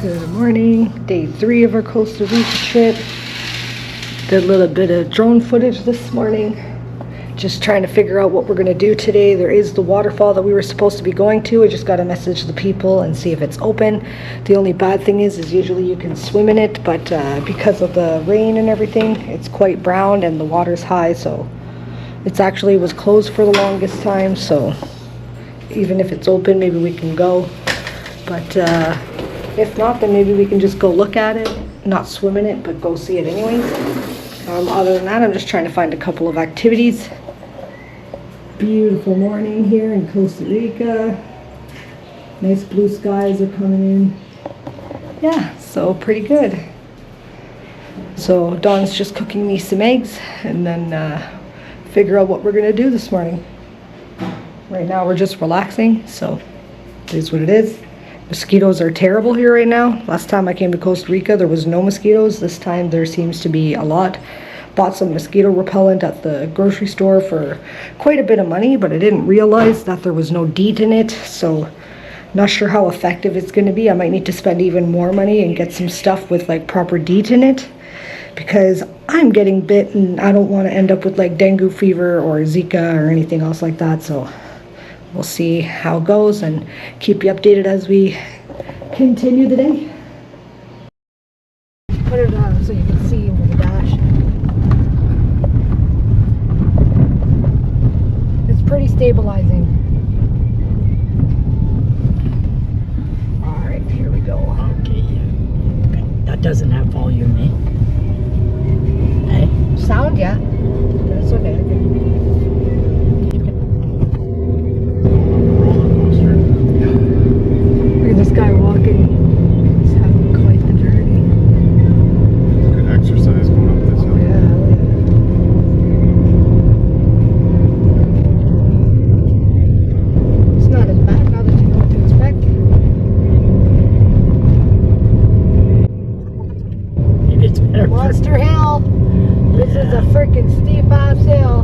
Good morning, day 3 of our Costa Rica trip. Did a little bit of drone footage this morning. Just trying to figure out what we're going to do today. There is the waterfall that we were supposed to be going to. I just got to message the people and see if it's open. The only bad thing is usually you can swim in it, but because of the rain and everything, it's quite brown and the water's high, so it's actually was closed for the longest time. So even if it's open, maybe we can go, but if not, then maybe we can just go look at it, not swim in it, but go see it anyways. Other than that, I'm just trying to find a couple of activities. Beautiful morning here in Costa Rica. Nice blue skies are coming in. Yeah, so pretty good. So Dawn's just cooking me some eggs and then figure out what we're gonna do this morning. Right now we're just relaxing, so it is what it is. Mosquitoes are terrible here right now. Last time I came to Costa Rica, there was no mosquitoes. This time there seems to be a lot. Bought some mosquito repellent at the grocery store for quite a bit of money, but I didn't realize that there was no DEET in it, so not sure how effective it's going to be. I might need to spend even more money and get some stuff with like proper DEET in it, because I'm getting bit and I don't want to end up with like dengue fever or Zika or anything else like that. So we'll see how it goes and keep you updated as we continue the day. Put it on so you can see with the dash. It's pretty stabilizing. Alright, here we go. Okay, that doesn't have volume, eh? Hey? Sound, yeah. That's okay. This guy walking, he's having quite the journey. Good exercise going up this hill. Yeah. It's not as bad now that you know what to expect. Maybe it's better. Monster Hill. This is a freaking steep ass hill.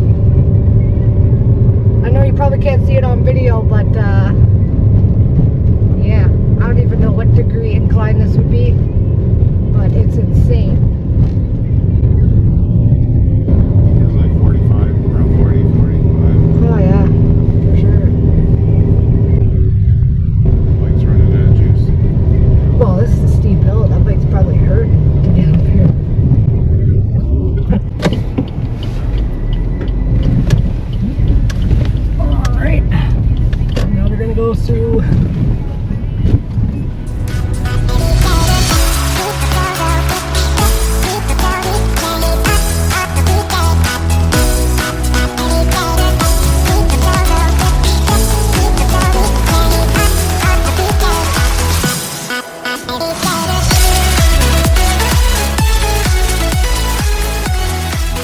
I know you probably can't see it on video, but yeah, I don't even know what degree incline this would be, but it's insane. It's like 45, around 40, 45. Oh yeah, for sure. Bike's running out of juice. Well, this is a steep hill. That bike's probably hurt to get up here. Alright, now we're gonna go through.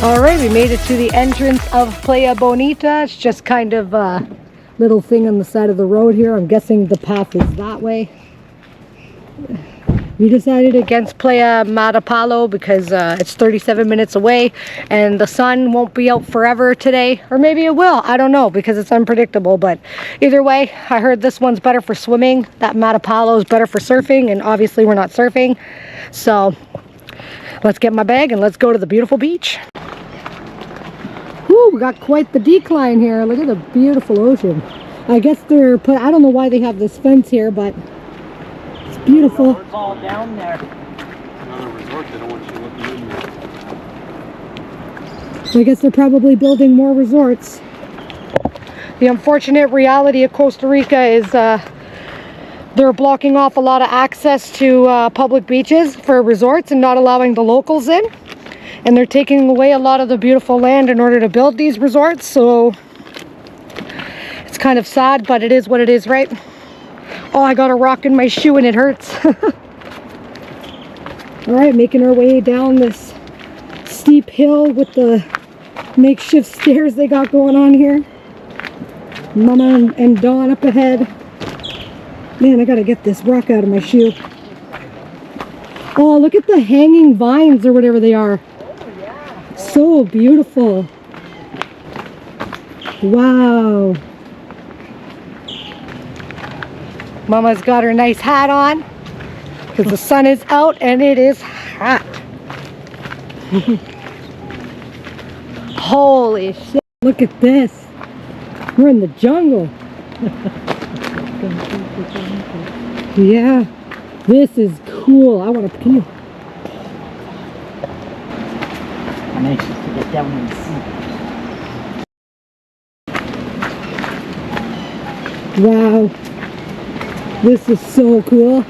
Alright, we made it to the entrance of Playa Bonita. It's just kind of a little thing on the side of the road here. I'm guessing the path is that way. We decided against Playa Misterio because it's 37 minutes away and the sun won't be out forever today. Or maybe it will, I don't know, because it's unpredictable. But either way, I heard this one's better for swimming. That Misterio is better for surfing, and obviously we're not surfing. So let's get my bag and let's go to the beautiful beach. Woo, we got quite the decline here. Look at the beautiful ocean. I guess they're put, I don't know why they have this fence here, but it's beautiful. It's all down there. Another resort, they don't want you looking in there. I guess they're probably building more resorts. The unfortunate reality of Costa Rica is they're blocking off a lot of access to public beaches for resorts and not allowing the locals in. And they're taking away a lot of the beautiful land in order to build these resorts. So it's kind of sad, but it is what it is, right? Oh, I got a rock in my shoe and it hurts. All right, making our way down this steep hill with the makeshift stairs they got going on here. Mama and Dawn up ahead. Man, I gotta get this rock out of my shoe. Oh, look at the hanging vines or whatever they are. So beautiful. Wow. Mama's got her nice hat on because the sun is out and it is hot. Holy shit. Look at this. We're in the jungle. Yeah. This is cool. I want to pee. I'm anxious to get down and see. Wow. This is so cool.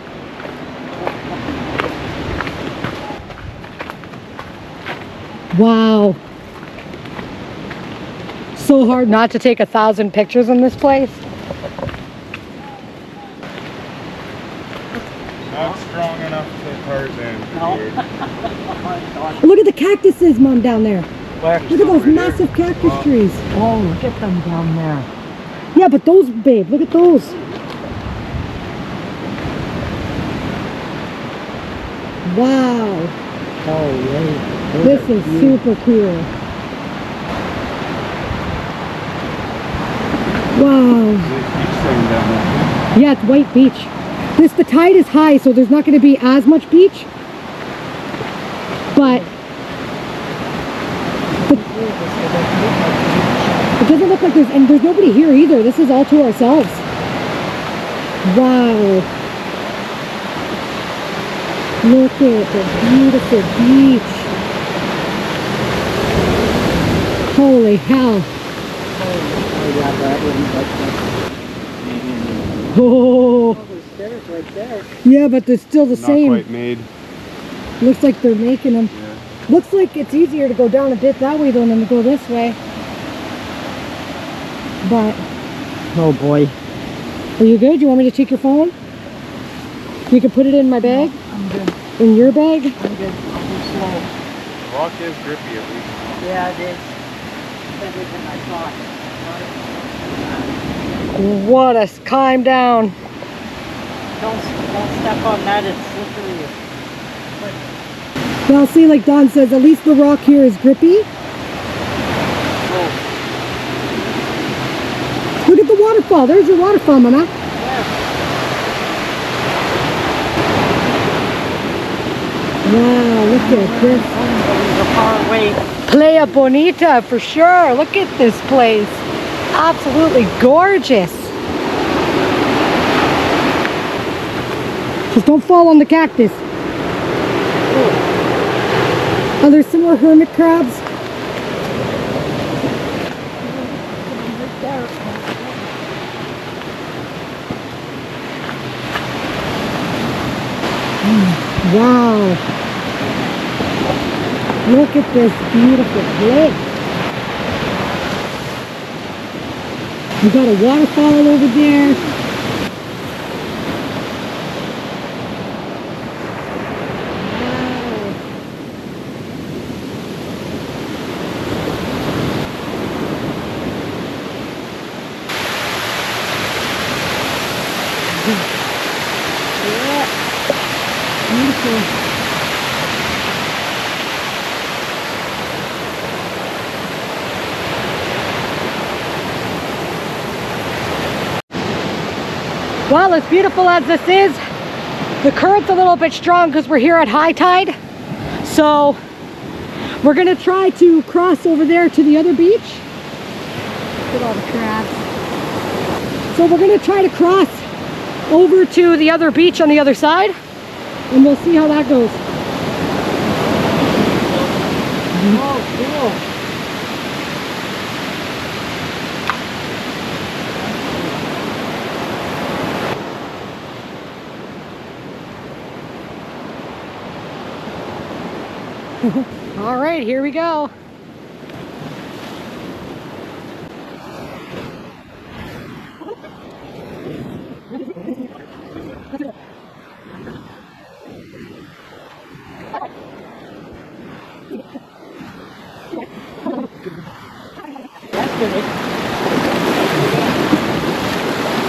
Wow. So hard not to take 1,000 pictures in this place. Not strong enough for Tarzan. Look at the cactuses, Mom, down there. Where? Look at those massive cactus trees. Oh, look at them down there. Yeah, but those, babe, look at those. Wow. Oh, yeah. This is super cool. Wow. Yeah, it's white beach. The tide is high, so there's not going to be as much beach. But it doesn't look like there's nobody here either. This is all to ourselves. Wow. Look at the beautiful beach. Holy hell. Oh. There's stairs right there. Yeah, but they're still the same. Not quite made. Looks like they're making them. Yeah. Looks like it's easier to go down a bit that way though than to go this way. But, Oh boy. are you good? You want me to take your phone? You can put it in my bag? I'm good. In your bag? I'm good. I'll go slow. Rock is grippy at least. Yeah, it is. Better than I thought. What a climb down. Don't step on that, it's slippery. Well, see, like Don says, at least the rock here is grippy. Oh, Look at the waterfall. There's your waterfall, Mama. yeah. Wow, look at this. We're far away. Playa Bonita for sure. Look at this place. Absolutely gorgeous. Just don't fall on the cactus. Oh, there's some more hermit crabs. Wow. Look at this beautiful place. We got a waterfall over there. Yeah. Beautiful. Well, as beautiful as this is, the current's a little bit strong because we're here at high tide. So we're gonna try to cross over there to the other beach. Look at all the crabs. So we're gonna try to cross over to the other beach on the other side, and we'll see how that goes. Oh, cool. All right, here we go.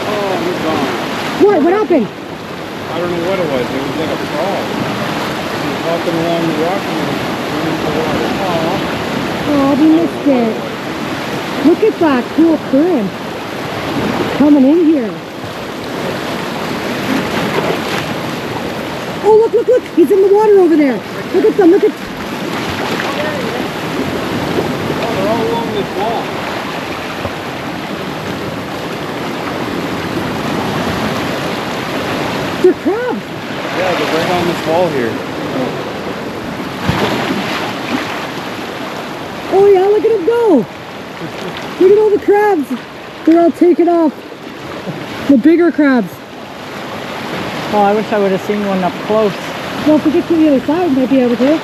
Oh, he's gone. What happened? I don't know what it was. It was like a frog. He was walking along the rock and he went into the water. Oh, we missed it. Look at that cool current coming in here. Oh, look, look, look. He's in the water over there. Look at them, look at... Oh, they're all along this wall. They're crabs. Yeah, they're right on this wall here. Oh yeah, look at them go. Look at all the crabs. They're all taken off. The bigger crabs. Oh, I wish I would have seen one up close. Well, if we get to the other side, we might be able to.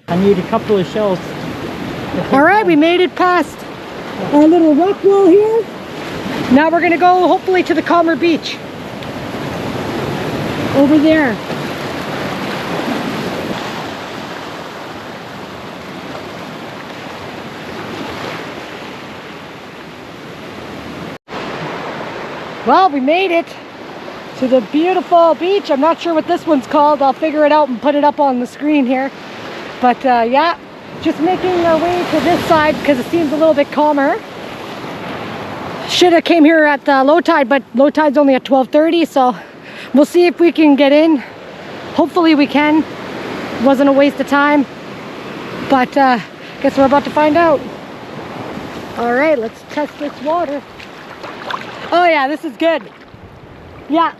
I need a couple of shells. All right, we made it past our little rock wall here. Now we're gonna go hopefully to the calmer beach. Over there. Well, we made it to the beautiful beach. I'm not sure what this one's called. I'll figure it out and put it up on the screen here. But yeah, just making our way to this side because it seems a little bit calmer. Should have came here at low tide, but low tide's only at 12:30, so we'll see if we can get in. Hopefully we can. Wasn't a waste of time, but guess we're about to find out. All right, let's test this water. Oh yeah, this is good. Yeah.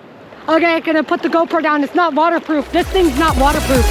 Okay, gonna put the GoPro down. It's not waterproof. This thing's not waterproof.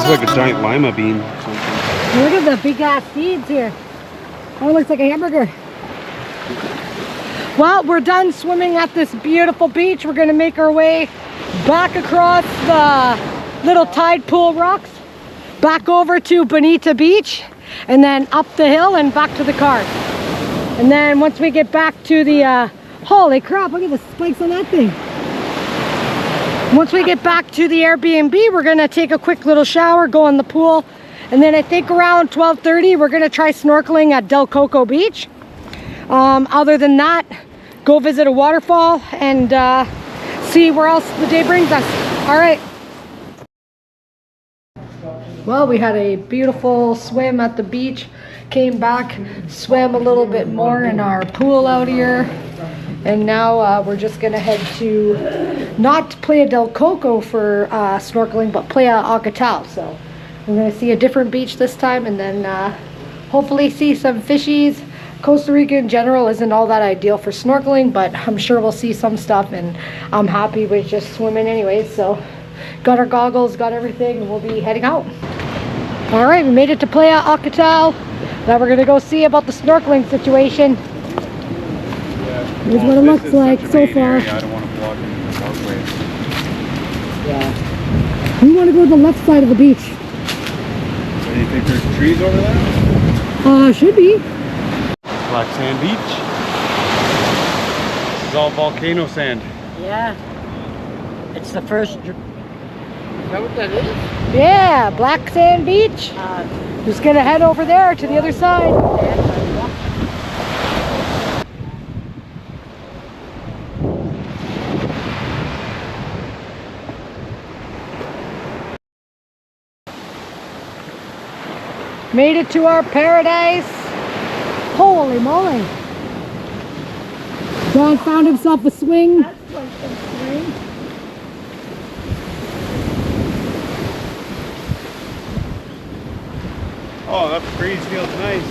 Looks like a giant lima bean or something. Look at the big ass seeds here. Oh, it looks like a hamburger. Well, we're done swimming at this beautiful beach. We're gonna make our way back across the little tide pool rocks, back over to Bonita Beach, and then up the hill and back to the car. And then once we get back to the, holy crap, look at the spikes on that thing. Once we get back to the Air Bnb, we're gonna take a quick little shower, go in the pool, and then I think around 12:30, we're gonna try snorkeling at Del Coco Beach. Other than that, go visit a waterfall and see where else the day brings us. All right. Well, we had a beautiful swim at the beach, came back, swam a little bit more in our pool out here, and now we're just gonna head to not Playa del Coco for snorkeling, but Playa Ocotal. So we're gonna see a different beach this time, and then hopefully see some fishies. Costa Rica in general isn't all that ideal for snorkeling, but I'm sure we'll see some stuff, and I'm happy with just swimming anyways. So got our goggles, got everything, and we'll be heading out. All right, we made it to Playa Ocotal. Now we're gonna go see about the snorkeling situation. Yeah. Here's what it this looks is like such a so main far. area, I don't want to block any of the walkways. Yeah. We want to go to the left side of the beach. Do you think there's trees over there? Should be. Black Sand Beach. This is all volcano sand. Yeah. It's the first. Is that what that is? Yeah, Black Sand Beach. Just gonna head over there to the other side. Made it to our paradise. Holy moly. Don found himself a swing. That's like a swing. Oh, that breeze feels nice.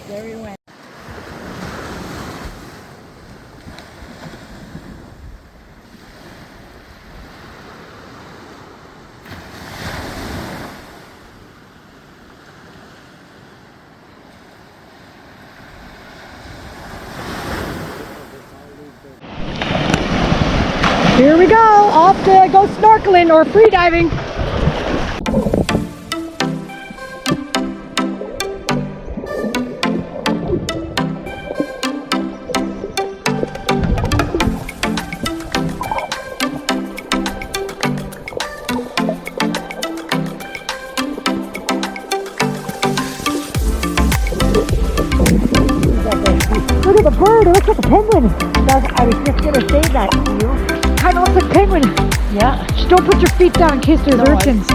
There he went. Here we go, off to go snorkeling or free diving. Look at the bird, it looks like a penguin. I was just gonna say that to you. Kind of looks like a penguin. Yeah. Just don't put your feet down in case there's No, urchins.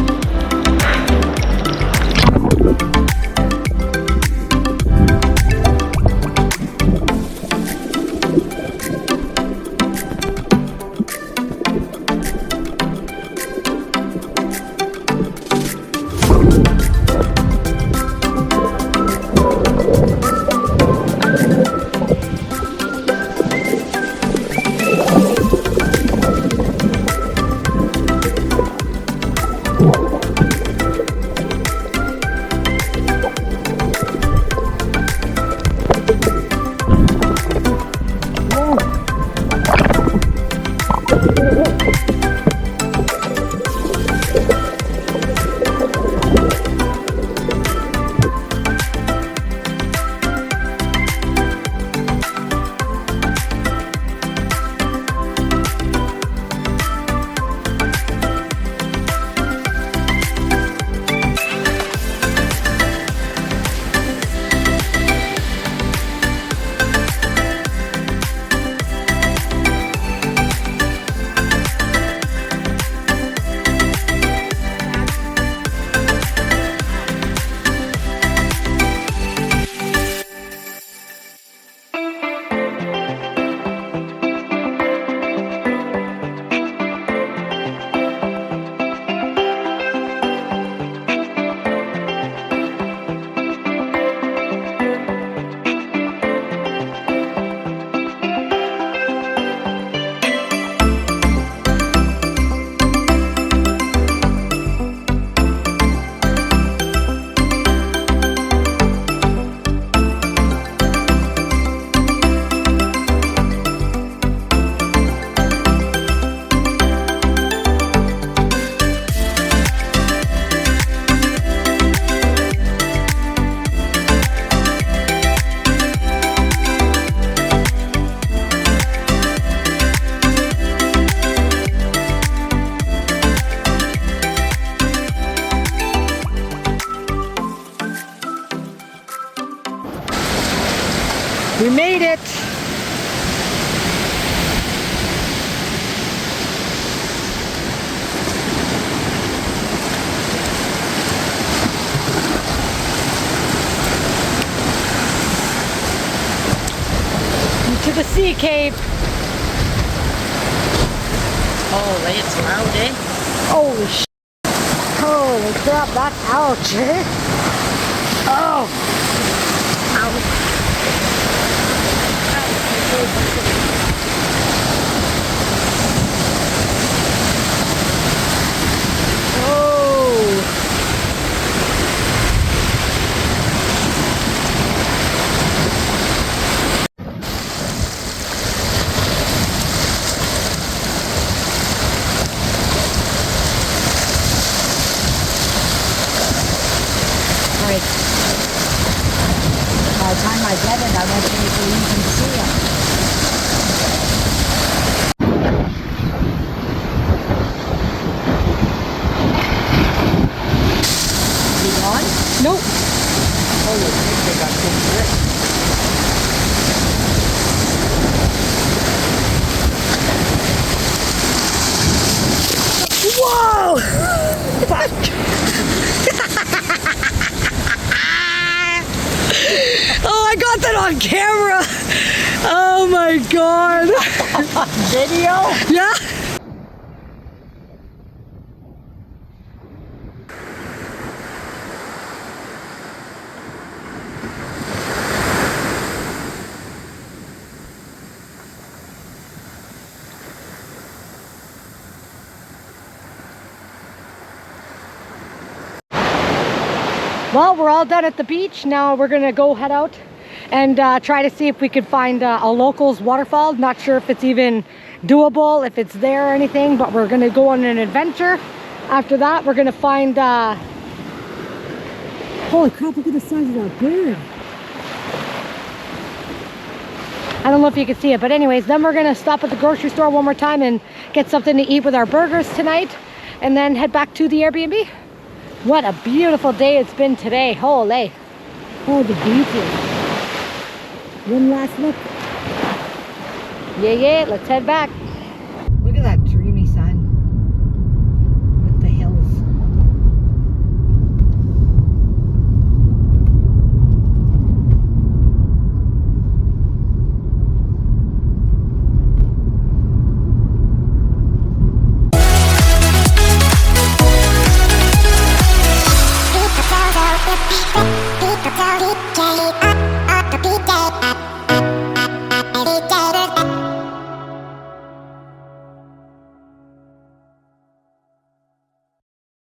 We made it! To the sea cave. Holy, it's loud, eh? Holy sh! Holy crap, that's ouch, eh? Oh! the time I get it, I won't be able to even see it. Is he gone? Nope. Oh, you think they got too quick. Whoa! Oh, I got that on camera. Oh my God. Video? Yeah. Well, we're all done at the beach. Now we're gonna go head out and try to see if we could find a locals waterfall. Not sure if it's even doable, if it's there or anything, but we're gonna go on an adventure. After that, we're gonna find, holy crap, look at the size of that bird. I don't know if you can see it, but anyways, then we're gonna stop at the grocery store one more time and get something to eat with our burgers tonight, and then head back to the Airbnb. What a beautiful day it's been today. Holy. Oh, the beaches. One last look. Yeah, let's head back. Look at that dreamy sun with the hills. Beat the DJ up.